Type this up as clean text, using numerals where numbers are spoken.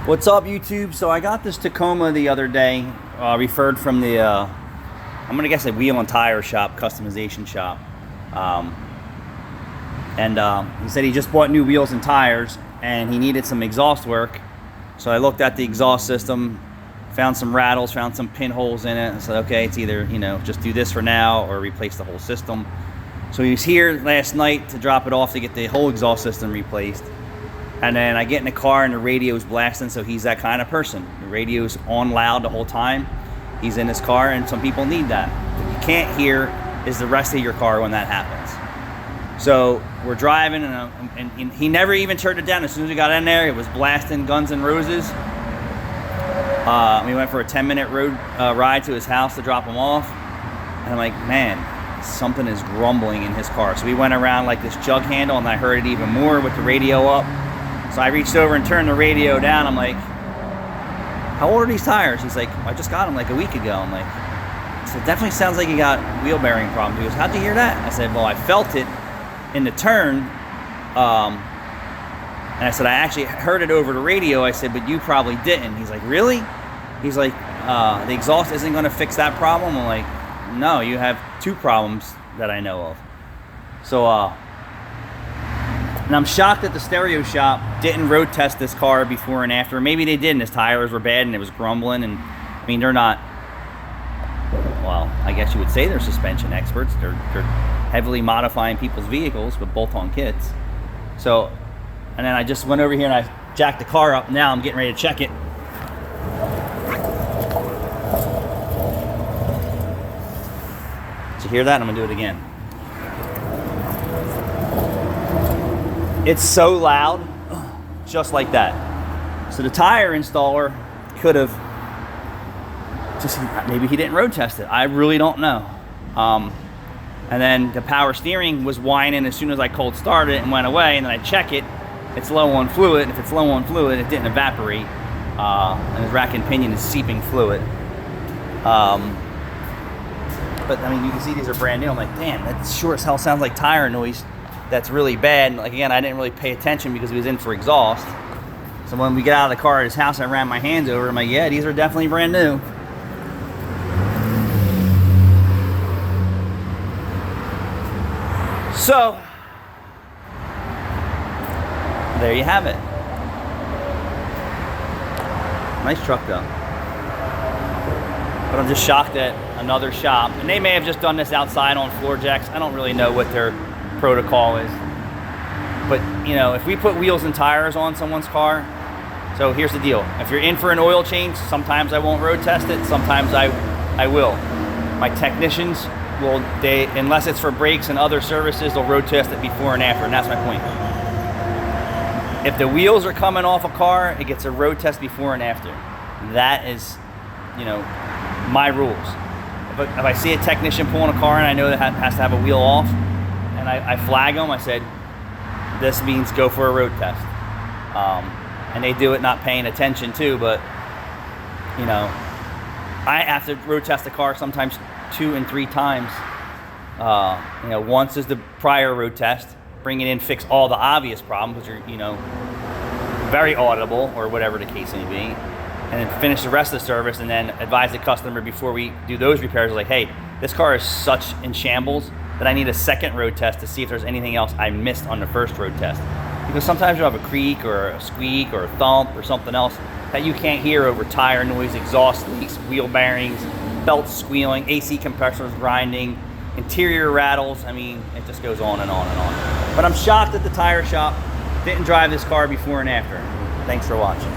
What's up, YouTube? So I got this Tacoma the other day, referred from the, I'm gonna guess a wheel and tire shop, customization shop. He said he just bought new wheels and tires and he needed some exhaust work. So I looked at the exhaust system, found some rattles, found some pinholes in it, and said, okay, it's either, just do this for now or replace the whole system. So he was here last night to drop it off to get the whole exhaust system replaced. And then I get in the car and the radio's blasting, so he's that kind of person. The radio's on loud the whole time. He's in his car, and some people need that. What you can't hear is the rest of your car when that happens. So we're driving, and he never even turned it down. As soon as we got in there, it was blasting Guns N' Roses. We went for a 10-minute road ride to his house to drop him off. And I'm like, man, something is grumbling in his car. So we went around like this jug handle, and I heard it even more with the radio up. So I reached over and turned the radio down. I'm like, how old are these tires? He's like, I just got them like a week ago. I'm like, so it definitely sounds like you got wheel bearing problems. He goes, how'd you hear that? I said, well, I felt it in the turn. And I said, I actually heard it over the radio. I said, but you probably didn't. He's like, really? He's like, the exhaust isn't going to fix that problem? I'm like, no, you have two problems that I know of. So, and I'm shocked that the stereo shop didn't road test this car before and after. Maybe they did, and his tires were bad and it was grumbling. And I mean, they're not, well, I guess you would say they're suspension experts. They're heavily modifying people's vehicles with bolt-on kits. So, and then I just went over here and I jacked the car up. Now I'm getting ready to check it. Did you hear that? I'm gonna do it again. It's so loud, just like that. So the tire installer could have just, maybe he didn't road test it. I really don't know. And then the power steering was whining as soon as I cold started it and went away. And then I check it, it's low on fluid. If it's low on fluid, it didn't evaporate. And the rack and pinion is seeping fluid. But I mean, you can see these are brand new. I'm like, damn, that sure as hell sounds like tire noise. That's really bad. Like, again, I didn't really pay attention because he was in for exhaust. So when we get out of the car at his house, I ran my hands over. I'm like, yeah, these are definitely brand new. So there you have it. Nice truck though. But I'm just shocked at another shop, and they may have just done this outside on floor jacks. I don't really know what their protocol is. But if we put wheels and tires on someone's car, so here's the deal. If you're in for an oil change, sometimes I won't road test it, sometimes I will. My technicians will, unless it's for brakes and other services, they'll road test it before and after, and that's my point. If the wheels are coming off a car, it gets a road test before and after. That is, my rules. If I see a technician pulling a car and I know that has to have a wheel off, and I flag them, I said, this means go for a road test. And they do it not paying attention too, but I have to road test the car sometimes 2 and 3 times. Once is the prior road test, bring it in, fix all the obvious problems, which are very audible or whatever the case may be, and then finish the rest of the service, and then advise the customer before we do those repairs, like, hey, this car is such in shambles that I need a second road test to see if there's anything else I missed on the first road test. Because sometimes you'll have a creak or a squeak or a thump or something else that you can't hear over tire noise, exhaust leaks, wheel bearings, belts squealing, AC compressors grinding, interior rattles. I mean, it just goes on and on and on. But I'm shocked that the tire shop didn't drive this car before and after. Thanks for watching.